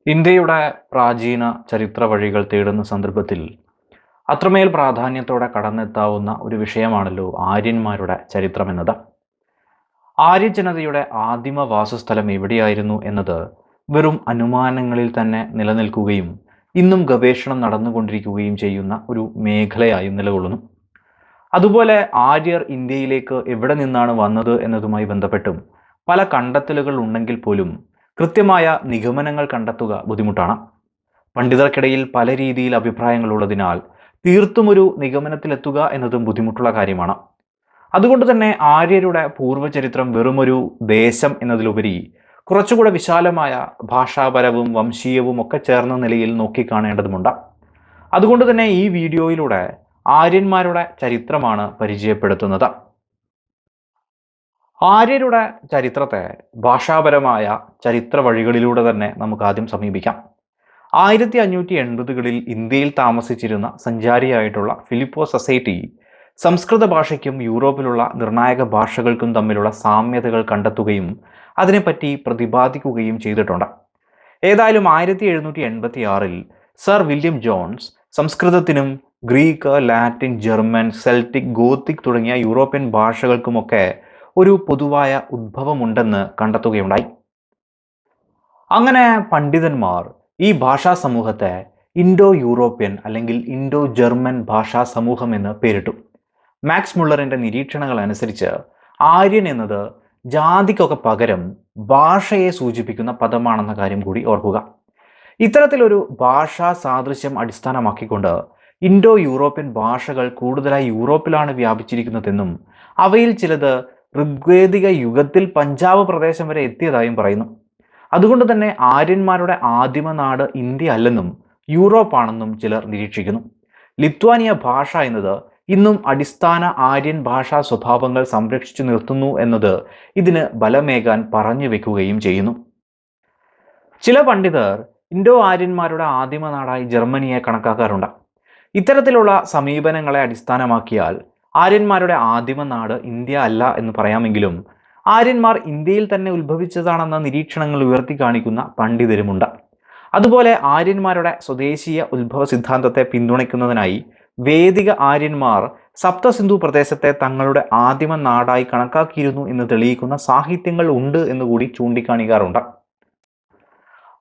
ഇന്ത്യയുടെ പ്രാചീന ചരിത്ര വഴികൾ തേടുന്ന സന്ദർഭത്തിൽ അത്രമേൽ പ്രാധാന്യത്തോടെ കടന്നെത്താവുന്ന ഒരു വിഷയമാണല്ലോ ആര്യന്മാരുടെ ചരിത്രമെന്നത്. ആര്യജനതയുടെ ആദിമ വാസസ്ഥലം എവിടെയായിരുന്നു എന്നത് വെറും അനുമാനങ്ങളിൽ തന്നെ നിലനിൽക്കുകയും ഇന്നും ഗവേഷണം നടന്നുകൊണ്ടിരിക്കുകയും ചെയ്യുന്ന ഒരു മേഖലയായി നിലകൊള്ളുന്നു. അതുപോലെ ആര്യർ ഇന്ത്യയിലേക്ക് എവിടെ നിന്നാണ് വന്നത് എന്നതുമായി ബന്ധപ്പെട്ടും പല കണ്ടെത്തലുകൾ ഉണ്ടെങ്കിൽ പോലും കൃത്യമായ നിഗമനങ്ങൾ കണ്ടെത്തുക ബുദ്ധിമുട്ടാണ്. പണ്ഡിതർക്കിടയിൽ പല രീതിയിൽ അഭിപ്രായങ്ങളുള്ളതിനാൽ തീർത്തും ഒരു നിഗമനത്തിലെത്തുക എന്നതും ബുദ്ധിമുട്ടുള്ള കാര്യമാണ്. അതുകൊണ്ട് തന്നെ ആര്യരുടെ പൂർവ്വചരിത്രം വെറുമൊരു ദേശം എന്നതിലുപരി കുറച്ചുകൂടെ വിശാലമായ ഭാഷാപരവും വംശീയവും ഒക്കെ ചേർന്ന നിലയിൽ നോക്കിക്കാണേണ്ടതുണ്ട്. അതുകൊണ്ട് തന്നെ ഈ വീഡിയോയിലൂടെ ആര്യന്മാരുടെ ചരിത്രമാണ് പരിചയപ്പെടുത്തുന്നത്. ആര്യരുടെ ചരിത്രത്തെ ഭാഷാപരമായ ചരിത്ര വഴികളിലൂടെ തന്നെ നമുക്ക് ആദ്യം സമീപിക്കാം. 1580കളിൽ ഇന്ത്യയിൽ താമസിച്ചിരുന്ന സഞ്ചാരിയായിട്ടുള്ള ഫിലിപ്പോ സൊസൈറ്റി സംസ്കൃത ഭാഷയ്ക്കും യൂറോപ്പിലുള്ള നിർണായക ഭാഷകൾക്കും തമ്മിലുള്ള സാമ്യതകൾ കണ്ടെത്തുകയും അതിനെപ്പറ്റി പ്രതിപാദിക്കുകയും ചെയ്തിട്ടുണ്ട്. ഏതായാലും 1786 സർ വില്യം ജോൺസ് സംസ്കൃതത്തിനും Greek, Latin, German, Celtic, Gothic തുടങ്ങിയ യൂറോപ്യൻ ഭാഷകൾക്കുമൊക്കെ ഒരു പൊതുവായ ഉദ്ഭവമുണ്ടെന്ന് കണ്ടെത്തുകയുണ്ടായി. അങ്ങനെ പണ്ഡിതന്മാർ ഈ ഭാഷാ സമൂഹത്തെ ഇൻഡോ യൂറോപ്യൻ അല്ലെങ്കിൽ ഇൻഡോ ജർമ്മൻ ഭാഷാ സമൂഹം എന്ന് പേരിട്ടു. മാക്സ് മുള്ളറിന്റെ നിരീക്ഷണങ്ങൾ അനുസരിച്ച് ആര്യൻ എന്നത് ജാതിക്കൊക്കെ പകരം ഭാഷയെ സൂചിപ്പിക്കുന്ന പദമാണെന്ന കാര്യം കൂടി ഓർക്കുക. ഇത്തരത്തിലൊരു ഭാഷാ സാദൃശ്യം അടിസ്ഥാനമാക്കിക്കൊണ്ട് ഇൻഡോ യൂറോപ്യൻ ഭാഷകൾ കൂടുതലായി യൂറോപ്പിലാണ് വ്യാപിച്ചിരിക്കുന്നതെന്നും അവയിൽ ചിലത് ഋഗ്വേദിക യുഗത്തിൽ പഞ്ചാബ് പ്രദേശം വരെ എത്തിയതായും പറയുന്നു. അതുകൊണ്ട് തന്നെ ആര്യന്മാരുടെ ആദിമ നാട് ഇന്ത്യ അല്ലെന്നും യൂറോപ്പാണെന്നും ചിലർ നിരീക്ഷിക്കുന്നു. ലിത്വാനിയ ഭാഷ എന്നത് ഇന്നും അടിസ്ഥാന ആര്യൻ ഭാഷാ സ്വഭാവങ്ങൾ സംരക്ഷിച്ചു നിർത്തുന്നു എന്നത് ഇതിന് ബലമേകാൻ പറഞ്ഞു വെക്കുകയും ചെയ്യുന്നു. ചില പണ്ഡിതർ ഇൻഡോ ആര്യന്മാരുടെ ആദിമ നാടായി ജർമ്മനിയെ കണക്കാക്കാറുണ്ട്. ഇത്തരത്തിലുള്ള സമീപനങ്ങളെ അടിസ്ഥാനമാക്കിയാൽ ആര്യന്മാരുടെ ആദിമ നാട് ഇന്ത്യ അല്ല എന്ന് പറയാമെങ്കിലും ആര്യന്മാർ ഇന്ത്യയിൽ തന്നെ ഉത്ഭവിച്ചതാണെന്ന നിരീക്ഷണങ്ങൾ ഉയർത്തി കാണിക്കുന്ന പണ്ഡിതരുമുണ്ട്. അതുപോലെ ആര്യന്മാരുടെ സ്വദേശീയ ഉത്ഭവ സിദ്ധാന്തത്തെ പിന്തുണയ്ക്കുന്നതിനായി വേദിക ആര്യന്മാർ സപ്തസിന്ധു പ്രദേശത്തെ തങ്ങളുടെ ആദിമ നാടായി കണക്കാക്കിയിരുന്നു എന്ന് തെളിയിക്കുന്ന സാഹിത്യങ്ങൾ ഉണ്ട് എന്നുകൂടി ചൂണ്ടിക്കാണിക്കാറുണ്ട്.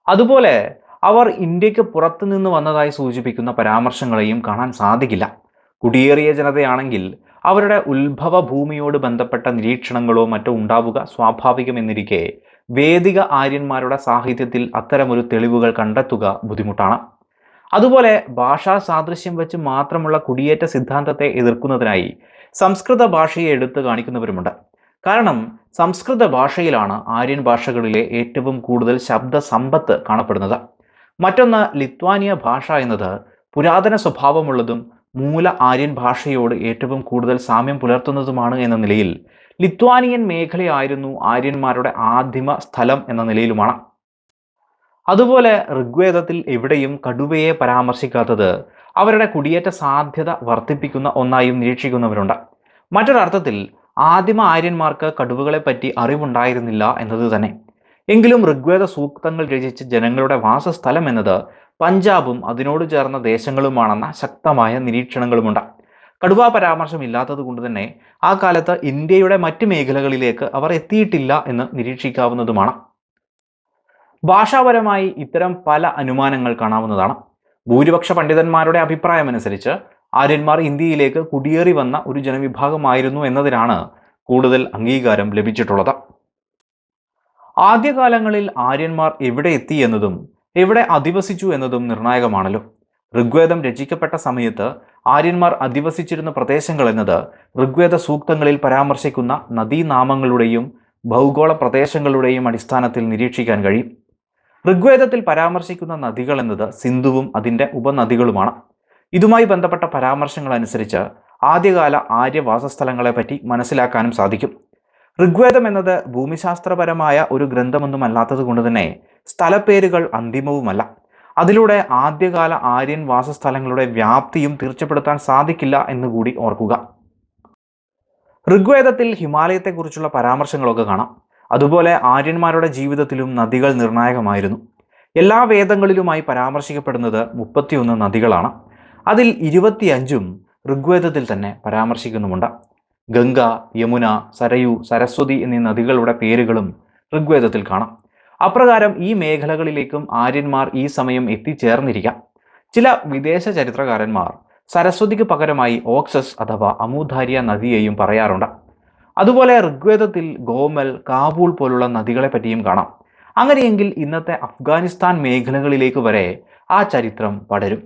അതുപോലെ അവർ ഇന്ത്യക്ക് പുറത്തു നിന്ന് വന്നതായി സൂചിപ്പിക്കുന്ന പരാമർശങ്ങളെയും കാണാൻ സാധിക്കില്ല. കുടിയേറിയ ജനതയാണെങ്കിൽ അവരുടെ ഉത്ഭവ ഭൂമിയോട് ബന്ധപ്പെട്ട നിരീക്ഷണങ്ങളോ മറ്റോ ഉണ്ടാവുക സ്വാഭാവികമെന്നിരിക്കെ വേദിക ആര്യന്മാരുടെ സാഹിത്യത്തിൽ അത്തരമൊരു തെളിവുകൾ കണ്ടെത്തുക ബുദ്ധിമുട്ടാണ്. അതുപോലെ ഭാഷാ സാദൃശ്യം വെച്ച് മാത്രമുള്ള കുടിയേറ്റ സിദ്ധാന്തത്തെ എതിർക്കുന്നതിനായി സംസ്കൃത ഭാഷയെ എടുത്തു കാണിക്കുന്നവരുമുണ്ട്. കാരണം സംസ്കൃത ഭാഷയിലാണ് ആര്യൻ ഭാഷകളിലെ ഏറ്റവും കൂടുതൽ ശബ്ദ സമ്പത്ത് കാണപ്പെടുന്നത്. മറ്റൊന്ന്, ലിത്വാനിയ ഭാഷ എന്നത് പുരാതന സ്വഭാവമുള്ളതും മൂല ആര്യൻ ഭാഷയോട് ഏറ്റവും കൂടുതൽ സാമ്യം പുലർത്തുന്നതുമാണ് എന്ന നിലയിൽ ലിത്വാനിയൻ മേഖലയായിരുന്നു ആര്യന്മാരുടെ ആദിമ സ്ഥലം എന്ന നിലയിലുമാണ്. അതുപോലെ ഋഗ്വേദത്തിൽ എവിടെയും കടുവയെ പരാമർശിക്കാത്തത് അവരുടെ കുടിയേറ്റ സാധ്യത വർദ്ധിപ്പിക്കുന്ന ഒന്നായും നിരീക്ഷിക്കുന്നവരുണ്ട്. മറ്റൊരർത്ഥത്തിൽ ആദിമ ആര്യന്മാർക്ക് കടുവകളെപ്പറ്റി അറിവുണ്ടായിരുന്നില്ല എന്നത് തന്നെ. എങ്കിലും ഋഗ്വേദ സൂക്തങ്ങൾ രചിച്ച ജനങ്ങളുടെ വാസസ്ഥലം എന്നത് പഞ്ചാബും അതിനോട് ചേർന്ന ദേശങ്ങളുമാണെന്ന ശക്തമായ നിരീക്ഷണങ്ങളുമുണ്ട്. കടുവ പരാമർശം ഇല്ലാത്തത് കൊണ്ട് തന്നെ ആ കാലത്ത് ഇന്ത്യയുടെ മറ്റ് മേഖലകളിലേക്ക് അവർ എത്തിയിട്ടില്ല എന്ന് നിരീക്ഷിക്കാവുന്നതുമാണ്. ഭാഷാപരമായി ഇത്തരം പല അനുമാനങ്ങൾ കാണാവുന്നതാണ്. ഭൂരിപക്ഷ പണ്ഡിതന്മാരുടെ അഭിപ്രായമനുസരിച്ച് ആര്യന്മാർ ഇന്ത്യയിലേക്ക് കുടിയേറി വന്ന ഒരു ജനവിഭാഗമായിരുന്നു എന്നതിനാണ് കൂടുതൽ അംഗീകാരം ലഭിച്ചിട്ടുള്ളത്. ആദ്യകാലങ്ങളിൽ ആര്യന്മാർ എവിടെ എത്തി എന്നതും എവിടെ അധിവസിച്ചു എന്നതും നിർണായകമാണല്ലോ. ഋഗ്വേദം രചിക്കപ്പെട്ട സമയത്ത് ആര്യന്മാർ അധിവസിച്ചിരുന്ന പ്രദേശങ്ങൾ എന്നത് ഋഗ്വേദ സൂക്തങ്ങളിൽ പരാമർശിക്കുന്ന നദീനാമങ്ങളുടെയും ഭൗഗോള പ്രദേശങ്ങളുടെയും അടിസ്ഥാനത്തിൽ നിരീക്ഷിക്കാൻ കഴിയും. ഋഗ്വേദത്തിൽ പരാമർശിക്കുന്ന നദികൾ എന്നത് സിന്ധുവും അതിൻ്റെ ഉപനദികളുമാണ്. ഇതുമായി ബന്ധപ്പെട്ട പരാമർശങ്ങൾ അനുസരിച്ച് ആദ്യകാല ആര്യവാസസ്ഥലങ്ങളെപ്പറ്റി മനസ്സിലാക്കാനും സാധിക്കും. ഋഗ്വേദം എന്നത് ഭൂമിശാസ്ത്രപരമായ ഒരു ഗ്രന്ഥമൊന്നുമല്ലാത്തത് കൊണ്ട് തന്നെ സ്ഥലപ്പേരുകൾ അന്തിമവുമല്ല. അതിലൂടെ ആദ്യകാല ആര്യൻ വാസസ്ഥലങ്ങളുടെ വ്യാപ്തിയും തീർച്ചപ്പെടുത്താൻ സാധിക്കില്ല എന്നുകൂടി ഓർക്കുക. ഋഗ്വേദത്തിൽ ഹിമാലയത്തെക്കുറിച്ചുള്ള പരാമർശങ്ങളൊക്കെ കാണാം. അതുപോലെ ആര്യന്മാരുടെ ജീവിതത്തിലും നദികൾ നിർണായകമായിരുന്നു. എല്ലാ വേദങ്ങളിലുമായി പരാമർശിക്കപ്പെടുന്നത് 31 നദികളാണ്. അതിൽ 25ഉം ഋഗ്വേദത്തിൽ തന്നെ പരാമർശിക്കുന്നുമുണ്ട്. ഗംഗ, യമുന, സരയു, സരസ്വതി എന്നീ നദികളുടെ പേരുകളും ഋഗ്വേദത്തിൽ കാണാം. അപ്രകാരം ഈ മേഖലകളിലേക്കും ആര്യന്മാർ ഈ സമയം എത്തിച്ചേർന്നിരിക്കാം. ചില വിദേശ ചരിത്രകാരന്മാർ സരസ്വതിക്ക് പകരമായി ഓക്സസ് അഥവാ അമുധാര്യ നദിയെയും പറയാറുണ്ട്. അതുപോലെ ഋഗ്വേദത്തിൽ ഗോമൽ, കാബൂൾ പോലുള്ള നദികളെ പറ്റിയും കാണാം. അങ്ങനെയെങ്കിൽ ഇന്നത്തെ അഫ്ഗാനിസ്ഥാൻ മേഖലകളിലേക്ക് വരെ ആ ചരിത്രം പടരും.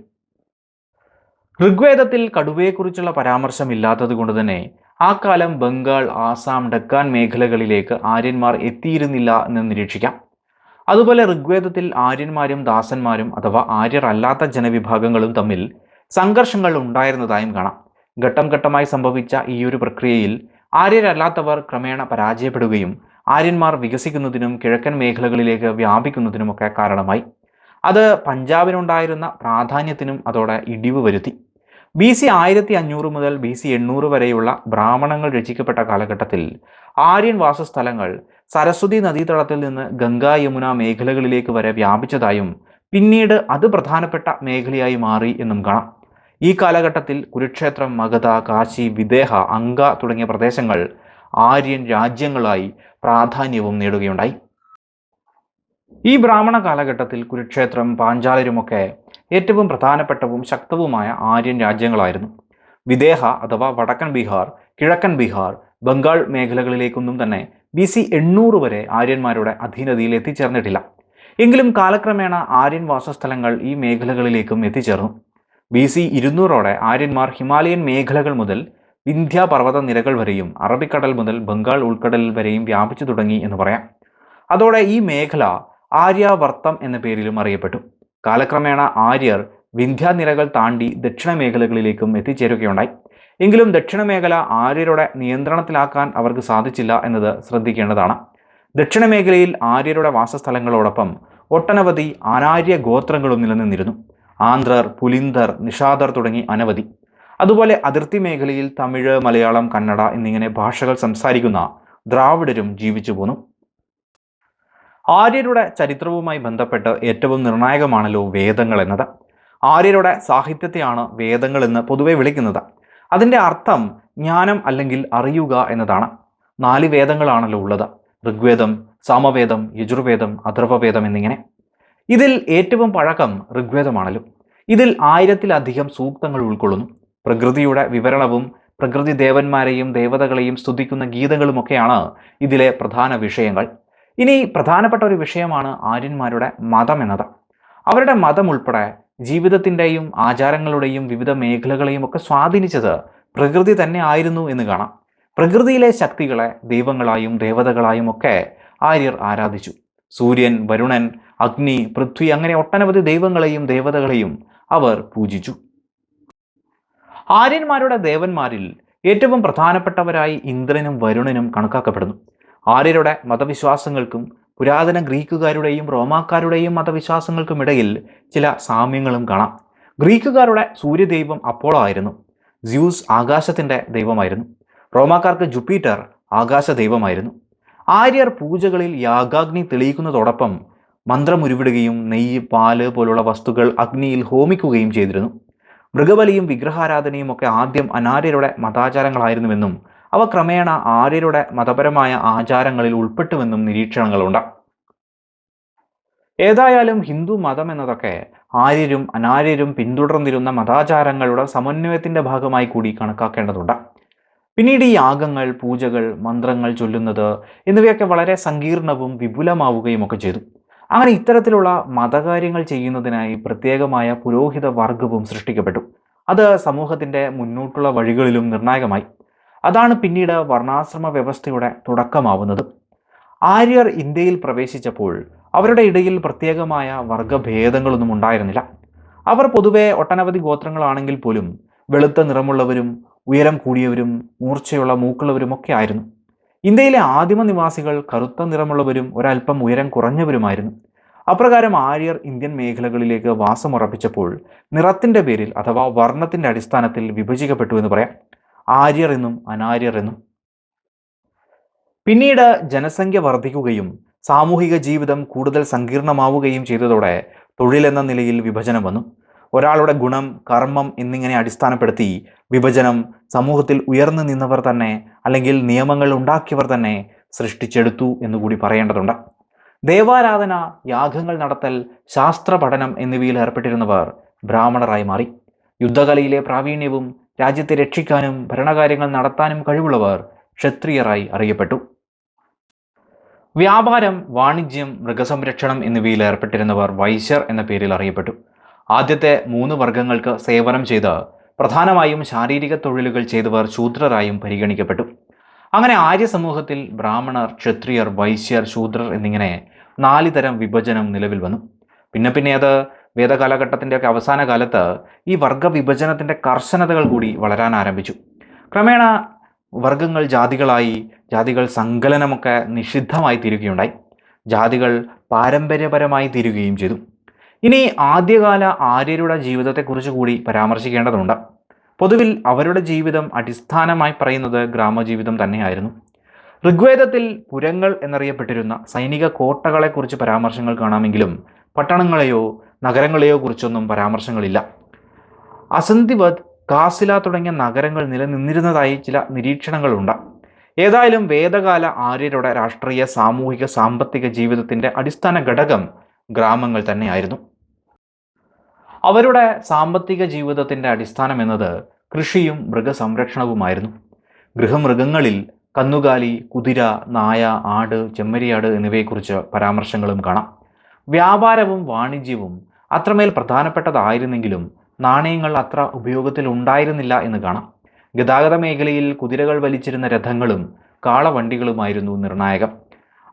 ഋഗ്വേദത്തിൽ കടുവയെക്കുറിച്ചുള്ള പരാമർശം ഇല്ലാത്തത് കൊണ്ട് തന്നെ ആ കാലം ബംഗാൾ, ആസാം, ഡക്കാൻ മേഖലകളിലേക്ക് ആര്യന്മാർ എത്തിയിരുന്നില്ല എന്ന് നിരീക്ഷിക്കാം. അതുപോലെ ഋഗ്വേദത്തിൽ ആര്യന്മാരും ദാസന്മാരും അഥവാ ആര്യർ അല്ലാത്ത ജനവിഭാഗങ്ങളും തമ്മിൽ സംഘർഷങ്ങൾ ഉണ്ടായിരുന്നതായും കാണാം. ഘട്ടം ഘട്ടമായി സംഭവിച്ച ഈ ഒരു പ്രക്രിയയിൽ ആര്യരല്ലാത്തവർ ക്രമേണ പരാജയപ്പെടുകയും ആര്യന്മാർ വികസിക്കുന്നതിനും കിഴക്കൻ മേഖലകളിലേക്ക് വ്യാപിക്കുന്നതിനുമൊക്കെ കാരണമായി. അത് പഞ്ചാബിനുണ്ടായിരുന്ന പ്രാധാന്യത്തിനും അതോടെ ഇടിവ് വരുത്തി. BC 1500 മുതൽ BC 800 വരെയുള്ള ബ്രാഹ്മണങ്ങൾ രചിക്കപ്പെട്ട കാലഘട്ടത്തിൽ ആര്യൻ വാസസ്ഥലങ്ങൾ സരസ്വതി നദീതടത്തിൽ നിന്ന് ഗംഗാ, യമുന മേഖലകളിലേക്ക് വരെ വ്യാപിച്ചതായും പിന്നീട് അത് പ്രധാനപ്പെട്ട മേഖലയായി മാറി എന്നും കാണാം. ഈ കാലഘട്ടത്തിൽ കുരുക്ഷേത്രം, മഗധ, കാശി, വിദേഹ, അങ്ക തുടങ്ങിയ പ്രദേശങ്ങൾ ആര്യൻ രാജ്യങ്ങളായി പ്രാധാന്യവും നേടുകയുണ്ടായി. ഈ ബ്രാഹ്മണ കാലഘട്ടത്തിൽ കുരുക്ഷേത്രം, പാഞ്ചാലരുമൊക്കെ ഏറ്റവും പ്രധാനപ്പെട്ടവും ശക്തവുമായ ആര്യൻ രാജ്യങ്ങളായിരുന്നു. വിദേഹ അഥവാ വടക്കൻ ബീഹാർ, കിഴക്കൻ ബീഹാർ, ബംഗാൾ മേഖലകളിലേക്കൊന്നും തന്നെ BC 800 വരെ ആര്യന്മാരുടെ അധീനതയിൽ എത്തിച്ചേർന്നിട്ടില്ല. എങ്കിലും കാലക്രമേണ ആര്യൻ വാസസ്ഥലങ്ങൾ ഈ മേഖലകളിലേക്കും എത്തിച്ചേർന്നു. BC 200ഓടെ ആര്യന്മാർ ഹിമാലയൻ മേഖലകൾ മുതൽ വിന്ധ്യ പർവ്വത നിരകൾ വരെയും അറബിക്കടൽ മുതൽ ബംഗാൾ ഉൾക്കടൽ വരെയും വ്യാപിച്ചു തുടങ്ങി എന്ന് പറയാം. അതോടെ ഈ മേഖല ആര്യാവർത്തം എന്ന പേരിലും അറിയപ്പെട്ടു. കാലക്രമേണ ആര്യർ വിന്ധ്യാനിരകൾ താണ്ടി ദക്ഷിണ മേഖലകളിലേക്കും എത്തിച്ചേരുകയുണ്ടായി. എങ്കിലും ദക്ഷിണ മേഖല ആര്യരുടെ നിയന്ത്രണത്തിലാക്കാൻ അവർക്ക് സാധിച്ചില്ല എന്നത് ശ്രദ്ധിക്കേണ്ടതാണ്. ദക്ഷിണ മേഖലയിൽ ആര്യരുടെ വാസസ്ഥലങ്ങളോടൊപ്പം ഒട്ടനവധി അനാര്യ ഗോത്രങ്ങളും നിലനിന്നിരുന്നു. ആന്ധ്രർ, പുലിന്ദർ, നിഷാദർ തുടങ്ങി അനവധി. അതുപോലെ അതിർത്തി മേഖലയിൽ തമിഴ്, മലയാളം, കന്നഡ എന്നിങ്ങനെ ഭാഷകൾ സംസാരിക്കുന്ന ദ്രാവിഡരും ജീവിച്ചു പോന്നു. ആര്യരുടെ ചരിത്രവുമായി ബന്ധപ്പെട്ട് ഏറ്റവും നിർണായകമാണല്ലോ വേദങ്ങൾ എന്നത്. ആര്യരുടെ സാഹിത്യത്തെയാണ് വേദങ്ങൾ എന്ന് പൊതുവെ വിളിക്കുന്നത്. അതിൻ്റെ അർത്ഥം ജ്ഞാനം അല്ലെങ്കിൽ അറിയുക എന്നതാണ്. 4 വേദങ്ങളാണല്ലോ ഉള്ളത്: ഋഗ്വേദം, സാമവേദം, യജുർവേദം, അഥർവവേദം എന്നിങ്ങനെ. ഇതിൽ ഏറ്റവും പഴക്കം ഋഗ്വേദമാണല്ലോ. ഇതിൽ 1000-ലധികം സൂക്തങ്ങൾ ഉൾക്കൊള്ളുന്നു. പ്രകൃതിയുടെ വിവരണവും പ്രകൃതി ദേവന്മാരെയും ദേവതകളെയും സ്തുതിക്കുന്ന ഗീതങ്ങളുമൊക്കെയാണ് ഇതിലെ പ്രധാന വിഷയങ്ങൾ. ഇനി പ്രധാനപ്പെട്ട ഒരു വിഷയമാണ് ആര്യന്മാരുടെ മതം എന്നത്. അവരുടെ മതം ഉൾപ്പെടെ ജീവിതത്തിൻ്റെയും ആചാരങ്ങളുടെയും വിവിധ മേഖലകളെയും ഒക്കെ സ്വാധീനിച്ചത് പ്രകൃതി തന്നെ ആയിരുന്നു എന്ന് കാണാം. പ്രകൃതിയിലെ ശക്തികളെ ദൈവങ്ങളായും ദേവതകളായും ഒക്കെ ആര്യർ ആരാധിച്ചു. സൂര്യൻ, വരുണൻ, അഗ്നി, പൃഥ്വി അങ്ങനെ ഒട്ടനവധി ദൈവങ്ങളെയും ദേവതകളെയും അവർ പൂജിച്ചു. ആര്യന്മാരുടെ ദേവന്മാരിൽ ഏറ്റവും പ്രധാനപ്പെട്ടവരായി ഇന്ദ്രനും വരുണനും കണക്കാക്കപ്പെടുന്നു. ആര്യരുടെ മതവിശ്വാസങ്ങൾക്കും പുരാതന ഗ്രീക്കുകാരുടെയും റോമാക്കാരുടെയും മതവിശ്വാസങ്ങൾക്കുമിടയിൽ ചില സാമ്യങ്ങളും കാണാം. ഗ്രീക്കുകാരുടെ സൂര്യദൈവം അപ്പോളോ ആയിരുന്നു. സ്യൂസ് ആകാശത്തിൻ്റെ ദൈവമായിരുന്നു. റോമാക്കാർക്ക് ജുപ്പിറ്റർ ആകാശ ദൈവമായിരുന്നു. ആര്യർ പൂജകളിൽ യാഗാഗ്നി തെളിയിക്കുന്നതോടൊപ്പം മന്ത്രമുരുവിടുകയും നെയ്യ്, പാല് പോലുള്ള വസ്തുക്കൾ അഗ്നിയിൽ ഹോമിക്കുകയും ചെയ്തിരുന്നു. മൃഗബലിയും വിഗ്രഹാരാധനയും ഒക്കെ ആദ്യം അനാര്യരുടെ മതാചാരങ്ങളായിരുന്നുവെന്നും അവ ക്രമേണ ആര്യരുടെ മതപരമായ ആചാരങ്ങളിൽ ഉൾപ്പെട്ടുവെന്നും നിരീക്ഷണങ്ങളുണ്ട്. ഏതായാലും ഹിന്ദു മതം എന്നതൊക്കെ ആര്യരും അനാര്യരും പിന്തുടർന്നിരുന്ന മതാചാരങ്ങളുടെ സമന്വയത്തിൻ്റെ ഭാഗമായി കൂടി കണക്കാക്കേണ്ടതുണ്ട്. പിന്നീട് ഈ യാഗങ്ങൾ, പൂജകൾ, മന്ത്രങ്ങൾ ചൊല്ലുന്നത് എന്നിവയൊക്കെ വളരെ സങ്കീർണവും വിപുലമാവുകയും ഒക്കെ ചെയ്തു. അങ്ങനെ ഇത്തരത്തിലുള്ള മതകാര്യങ്ങൾ ചെയ്യുന്നതിനായി പ്രത്യേകമായ പുരോഹിത വർഗവും സൃഷ്ടിക്കപ്പെട്ടു. അത് സമൂഹത്തിൻ്റെ മുന്നോട്ടുള്ള വഴികളിലും നിർണായകമായി. അതാണ് പിന്നീട് വർണ്ണാശ്രമ വ്യവസ്ഥയുടെ തുടക്കമാവുന്നത്. ആര്യർ ഇന്ത്യയിൽ പ്രവേശിച്ചപ്പോൾ അവരുടെ ഇടയിൽ പ്രത്യേകമായ വർഗഭേദങ്ങളൊന്നും ഉണ്ടായിരുന്നില്ല. അവർ പൊതുവെ ഒട്ടനവധി ഗോത്രങ്ങളാണെങ്കിൽ പോലും വെളുത്ത നിറമുള്ളവരും ഉയരം കൂടിയവരും മൂർച്ചയുള്ള മൂക്കുള്ളവരും ഒക്കെ ആയിരുന്നു. ഇന്ത്യയിലെ ആദിമ നിവാസികൾ കറുത്ത നിറമുള്ളവരും ഒരൽപ്പം ഉയരം കുറഞ്ഞവരുമായിരുന്നു. അപ്രകാരം ആര്യർ ഇന്ത്യൻ മേഖലകളിലേക്ക് വാസമുറപ്പിച്ചപ്പോൾ നിറത്തിൻ്റെ പേരിൽ അഥവാ വർണ്ണത്തിൻ്റെ അടിസ്ഥാനത്തിൽ വിഭജിക്കപ്പെട്ടു എന്ന് പറയാം. ആര്യർ എന്നും അനാര്യർ എന്നും. പിന്നീട് ജനസംഖ്യ വർദ്ധിക്കുകയും സാമൂഹിക ജീവിതം കൂടുതൽ സങ്കീർണമാവുകയും ചെയ്തതോടെ തൊഴിലെന്ന നിലയിൽ വിഭജനം വന്നു. ഒരാളുടെ ഗുണം, കർമ്മം എന്നിങ്ങനെ അടിസ്ഥാനപ്പെടുത്തി വിഭജനം സമൂഹത്തിൽ ഉയർന്നു നിന്നവർ തന്നെ, അല്ലെങ്കിൽ നിയമങ്ങൾ ഉണ്ടാക്കിയവർ തന്നെ സൃഷ്ടിച്ചെടുത്തു എന്നുകൂടി പറയേണ്ടതുണ്ട്. ദേവാരാധന, യാഗങ്ങൾ നടത്തൽ, ശാസ്ത്ര പഠനം എന്നിവയിൽ ഏർപ്പെട്ടിരുന്നവർ ബ്രാഹ്മണരായി മാറി. യുദ്ധകലയിലെ പ്രാവീണ്യവും രാജ്യത്തെ രക്ഷിക്കാനും ഭരണകാര്യങ്ങൾ നടത്താനും കഴിവുള്ളവർ ക്ഷത്രിയരായി അറിയപ്പെട്ടു. വ്യാപാരം, വാണിജ്യം, മൃഗസംരക്ഷണം എന്നിവയിൽ ഏർപ്പെട്ടിരുന്നവർ വൈശ്യർ എന്ന പേരിൽ അറിയപ്പെട്ടു. ആദ്യത്തെ 3 വർഗങ്ങൾക്ക് സേവനം ചെയ്ത് പ്രധാനമായും ശാരീരിക തൊഴിലുകൾ ചെയ്തവർ ശൂദ്രരായും പരിഗണിക്കപ്പെട്ടു. അങ്ങനെ ആര്യ സമൂഹത്തിൽ ബ്രാഹ്മണർ, ക്ഷത്രിയർ, വൈശ്യർ, ശൂദ്രർ എന്നിങ്ങനെ 4 തരം വിഭജനം നിലവിൽ വന്നു. പിന്നെ അത് വേദകാലഘട്ടത്തിൻ്റെയൊക്കെ അവസാന കാലത്ത് ഈ വർഗ വിഭജനത്തിൻ്റെ കർശനതകൾ കൂടി വളരാൻ ആരംഭിച്ചു. ക്രമേണ വർഗങ്ങൾ ജാതികളായി, ജാതികൾ സങ്കലനമൊക്കെ നിഷിദ്ധമായി തീരുകയുണ്ടായി. ജാതികൾ പാരമ്പര്യപരമായി തീരുകയും ചെയ്തു. ഇനി ആദ്യകാല ആര്യരുടെ ജീവിതത്തെക്കുറിച്ച് കൂടി പരാമർശിക്കേണ്ടതുണ്ട്. പൊതുവിൽ അവരുടെ ജീവിതം അടിസ്ഥാനമായി പറയുന്നത് ഗ്രാമജീവിതം തന്നെയായിരുന്നു. ഋഗ്വേദത്തിൽ പുരങ്ങൾ എന്നറിയപ്പെട്ടിരുന്ന സൈനിക കോട്ടകളെക്കുറിച്ച് പരാമർശങ്ങൾ കാണാമെങ്കിലും പട്ടണങ്ങളെയോ നഗരങ്ങളെയോ കുറിച്ചൊന്നും പരാമർശങ്ങളില്ല. അസന്തിവത്, കാസില തുടങ്ങിയ നഗരങ്ങൾ നിലനിന്നിരുന്നതായി ചില നിരീക്ഷണങ്ങളുണ്ട്. ഏതായാലും വേദകാല ആര്യരുടെ രാഷ്ട്രീയ, സാമൂഹിക, സാമ്പത്തിക ജീവിതത്തിൻ്റെ അടിസ്ഥാന ഘടകം ഗ്രാമങ്ങൾ തന്നെയായിരുന്നു. അവരുടെ സാമ്പത്തിക ജീവിതത്തിൻ്റെ അടിസ്ഥാനം എന്നത് കൃഷിയും മൃഗസംരക്ഷണവുമായിരുന്നു. ഗൃഹമൃഗങ്ങളിൽ കന്നുകാലി, കുതിര, നായ, ആട്, ചെമ്മരിയാട് എന്നിവയെക്കുറിച്ച് പരാമർശങ്ങളും കാണാം. വ്യാപാരവും വാണിജ്യവും അത്രമേൽ പ്രധാനപ്പെട്ടതായിരുന്നെങ്കിലും നാണയങ്ങൾ അത്ര ഉപയോഗത്തിൽ ഉണ്ടായിരുന്നില്ല എന്ന് കാണാം. ഗതാഗത മേഖലയിൽ കുതിരകൾ വലിച്ചിരുന്ന രഥങ്ങളും കാളവണ്ടികളുമായിരുന്നു നിർണായകം.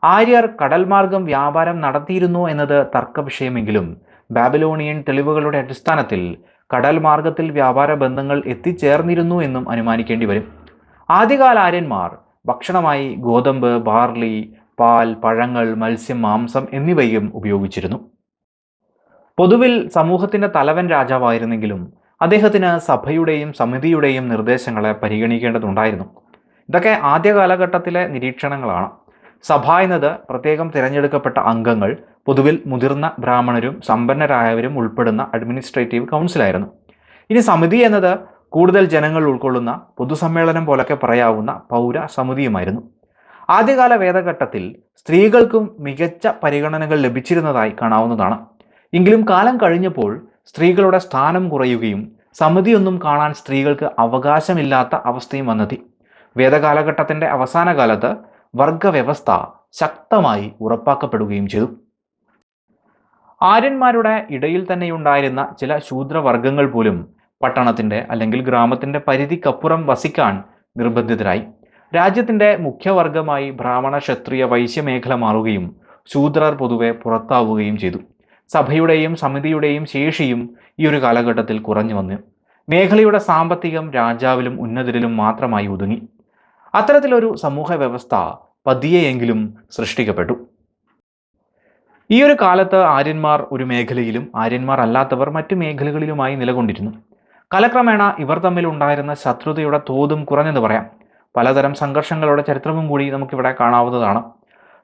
ആര്യർ കടൽമാർഗം വ്യാപാരം നടത്തിയിരുന്നു എന്നത് തർക്കവിഷയമെങ്കിലും ബാബിലോണിയൻ തെളിവുകളുടെ അടിസ്ഥാനത്തിൽ കടൽ മാർഗത്തിൽ വ്യാപാര ബന്ധങ്ങൾ എത്തിച്ചേർന്നിരുന്നു എന്നും അനുമാനിക്കേണ്ടി വരും. ആദ്യകാല ആര്യന്മാർ ഭക്ഷണമായി ഗോതമ്പ്, ബാർലി, പാൽ, പഴങ്ങൾ, മത്സ്യം, മാംസം എന്നിവയും ഉപയോഗിച്ചിരുന്നു. പൊതുവിൽ സമൂഹത്തിൻ്റെ തലവൻ രാജാവായിരുന്നെങ്കിലും അദ്ദേഹത്തിന് സഭയുടെയും സമിതിയുടെയും നിർദ്ദേശങ്ങളെ പരിഗണിക്കേണ്ടതുണ്ടായിരുന്നു. ഇതൊക്കെ ആദ്യ കാലഘട്ടത്തിലെ നിരീക്ഷണങ്ങളാണ്. സഭ എന്നത് പ്രത്യേകം തിരഞ്ഞെടുക്കപ്പെട്ട അംഗങ്ങൾ, പൊതുവിൽ മുതിർന്ന ബ്രാഹ്മണരും സമ്പന്നരായവരും ഉൾപ്പെടുന്ന അഡ്മിനിസ്ട്രേറ്റീവ് കൗൺസിലായിരുന്നു. ഇനി സമിതി എന്നത് കൂടുതൽ ജനങ്ങൾ ഉൾക്കൊള്ളുന്ന പൊതുസമ്മേളനം പോലൊക്കെ പറയാവുന്ന പൗര സമിതിയുമായിരുന്നു. ആദ്യകാല വേദഘട്ടത്തിൽ സ്ത്രീകൾക്കും മികച്ച പരിഗണനകൾ ലഭിച്ചിരുന്നതായി കാണാവുന്നതാണ്. എങ്കിലും കാലം കഴിഞ്ഞപ്പോൾ സ്ത്രീകളുടെ സ്ഥാനം കുറയുകയും സമിതിയൊന്നും കാണാൻ സ്ത്രീകൾക്ക് അവകാശമില്ലാത്ത അവസ്ഥയും വന്നെത്തി. വേദകാലഘട്ടത്തിൻ്റെ അവസാന കാലത്ത് വർഗവ്യവസ്ഥ ശക്തമായി ഉറപ്പാക്കപ്പെടുകയും ചെയ്തു. ആര്യന്മാരുടെ ഇടയിൽ തന്നെയുണ്ടായിരുന്ന ചില ശൂദ്രവർഗങ്ങൾ പോലും പട്ടണത്തിൻ്റെ അല്ലെങ്കിൽ ഗ്രാമത്തിൻ്റെ പരിധിക്കപ്പുറം വസിക്കാൻ നിർബന്ധിതരായി. രാജ്യത്തിൻ്റെ മുഖ്യവർഗമായി ബ്രാഹ്മണ, ക്ഷത്രിയ, വൈശ്യ മേഖല മാറുകയും ശൂദ്രർ പൊതുവെ പുറത്താവുകയും ചെയ്തു. സഭയുടെയും സമിതിയുടെയും ശേഷിയും ഈ ഒരു കാലഘട്ടത്തിൽ കുറഞ്ഞു വന്നു. മേഖലയുടെ സാമ്പത്തികം രാജാവിലും ഉന്നതരിലും മാത്രമായി ഒതുങ്ങി. അത്തരത്തിലൊരു സമൂഹ വ്യവസ്ഥ പതിയെയെങ്കിലും സൃഷ്ടിക്കപ്പെട്ടു. ഈ ഒരു കാലത്ത് ആര്യന്മാർ ഒരു മേഖലയിലും ആര്യന്മാർ അല്ലാത്തവർ മറ്റു മേഖലകളിലുമായി നിലകൊണ്ടിരുന്നു. കാലക്രമേണ ഇവർ തമ്മിൽ ഉണ്ടായിരുന്ന ശത്രുതയുടെ തോതും കുറഞ്ഞെന്ന് പറയാം. പലതരം സംഘർഷങ്ങളുടെ ചരിത്രവും കൂടി നമുക്കിവിടെ കാണാവുന്നതാണ്.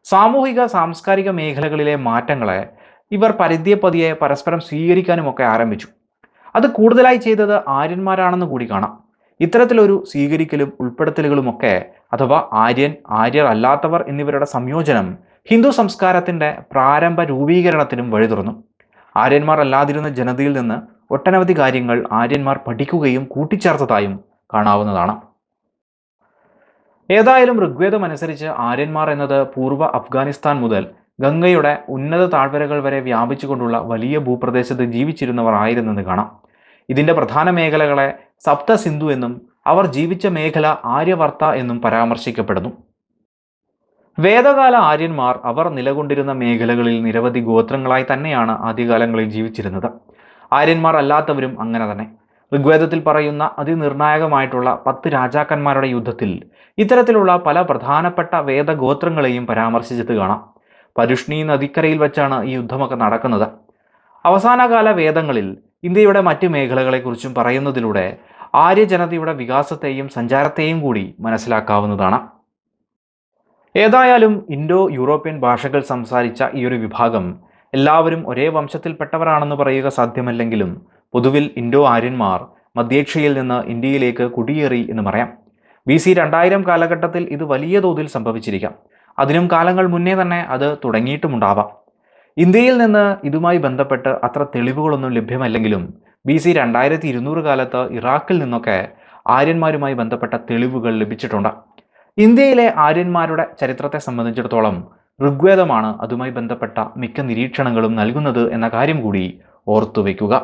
സാമൂഹിക, സാംസ്കാരിക മേഖലകളിലെ മാറ്റങ്ങളെ ഇവർ പതിയെ പരസ്പരം സ്വീകരിക്കാനുമൊക്കെ ആരംഭിച്ചു. അത് കൂടുതലായി ചെയ്തത് ആര്യന്മാരാണെന്ന് കൂടി കാണാം. ഇത്തരത്തിലൊരു സ്വീകരിക്കലും ഉൾപ്പെടുത്തലുകളുമൊക്കെ, അഥവാ ആര്യൻ, ആര്യർ അല്ലാത്തവർ എന്നിവരുടെ സംയോജനം ഹിന്ദു സംസ്കാരത്തിൻ്റെ പ്രാരംഭ രൂപീകരണത്തിനും വഴി തുറന്നു. ആര്യന്മാർ അല്ലാതിരുന്ന ജനതയിൽ നിന്ന് ഒട്ടനവധി കാര്യങ്ങൾ ആര്യന്മാർ പഠിക്കുകയും കൂട്ടിച്ചേർത്തതായും കാണാവുന്നതാണ്. ഏതായാലും ഋഗ്വേദം അനുസരിച്ച് ആര്യന്മാർ എന്നത് പൂർവ്വ അഫ്ഗാനിസ്ഥാൻ മുതൽ ഗംഗയുടെ ഉന്നത താഴ്വരകൾ വരെ വ്യാപിച്ചുകൊണ്ടുള്ള വലിയ ഭൂപ്രദേശത്ത് ജീവിച്ചിരുന്നവർ ആയിരുന്നെന്ന് കാണാം. ഇതിൻ്റെ പ്രധാന മേഖലകളെ സപ്ത സിന്ധു എന്നും അവർ ജീവിച്ച മേഖല ആര്യവർത്ത എന്നും പരാമർശിക്കപ്പെടുന്നു. വേദകാല ആര്യന്മാർ അവർ നിലകൊണ്ടിരുന്ന മേഖലകളിൽ നിരവധി ഗോത്രങ്ങളായി തന്നെയാണ് ആദ്യകാലങ്ങളിൽ ജീവിച്ചിരുന്നത്. ആര്യന്മാർ അല്ലാത്തവരും അങ്ങനെ തന്നെ. ഋഗ്വേദത്തിൽ പറയുന്ന അതിനിർണായകമായിട്ടുള്ള 10 രാജാക്കന്മാരുടെ യുദ്ധത്തിൽ ഇത്തരത്തിലുള്ള പല പ്രധാനപ്പെട്ട വേദഗോത്രങ്ങളെയും പരാമർശിച്ചത് കാണാം. പരുഷ്ണി നദിക്കരയിൽ വെച്ചാണ് ഈ യുദ്ധമൊക്കെ നടക്കുന്നത്. അവസാനകാല വേദങ്ങളിൽ ഇന്ത്യയുടെ മറ്റ് മേഖലകളെക്കുറിച്ചും പറയുന്നതിലൂടെ ആര്യജനതയുടെ വികാസത്തെയും സഞ്ചാരത്തെയും കൂടി മനസ്സിലാക്കാവുന്നതാണ്. ഏതായാലും ഇൻഡോ യൂറോപ്യൻ ഭാഷകൾ സംസാരിച്ച ഈ ഒരു വിഭാഗം എല്ലാവരും ഒരേ വംശത്തിൽപ്പെട്ടവരാണെന്ന് പറയുക സാധ്യമല്ലെങ്കിലും പൊതുവിൽ ഇൻഡോ ആര്യന്മാർ മധ്യേഷ്യയിൽ നിന്ന് ഇന്ത്യയിലേക്ക് കുടിയേറി എന്ന് പറയാം. BC 2000 കാലഘട്ടത്തിൽ ഇത് വലിയ തോതിൽ സംഭവിച്ചിരിക്കാം. അതിനും കാലങ്ങൾ മുന്നേ തന്നെ അത് തുടങ്ങിയിട്ടുമുണ്ടാവാം. ഇന്ത്യയിൽ നിന്ന് ഇതുമായി ബന്ധപ്പെട്ട് അത്ര തെളിവുകളൊന്നും ലഭ്യമല്ലെങ്കിലും BC 2200 കാലത്ത് ഇറാഖിൽ നിന്നൊക്കെ ആര്യന്മാരുമായി ബന്ധപ്പെട്ട തെളിവുകൾ ലഭിച്ചിട്ടുണ്ട്. ഇന്ത്യയിലെ ആര്യന്മാരുടെ ചരിത്രത്തെ സംബന്ധിച്ചിടത്തോളം ഋഗ്വേദമാണ് അതുമായി ബന്ധപ്പെട്ട മിക്ക നിരീക്ഷണങ്ങളും നൽകുന്നത് എന്ന കാര്യം കൂടി ഓർത്തുവെക്കുക.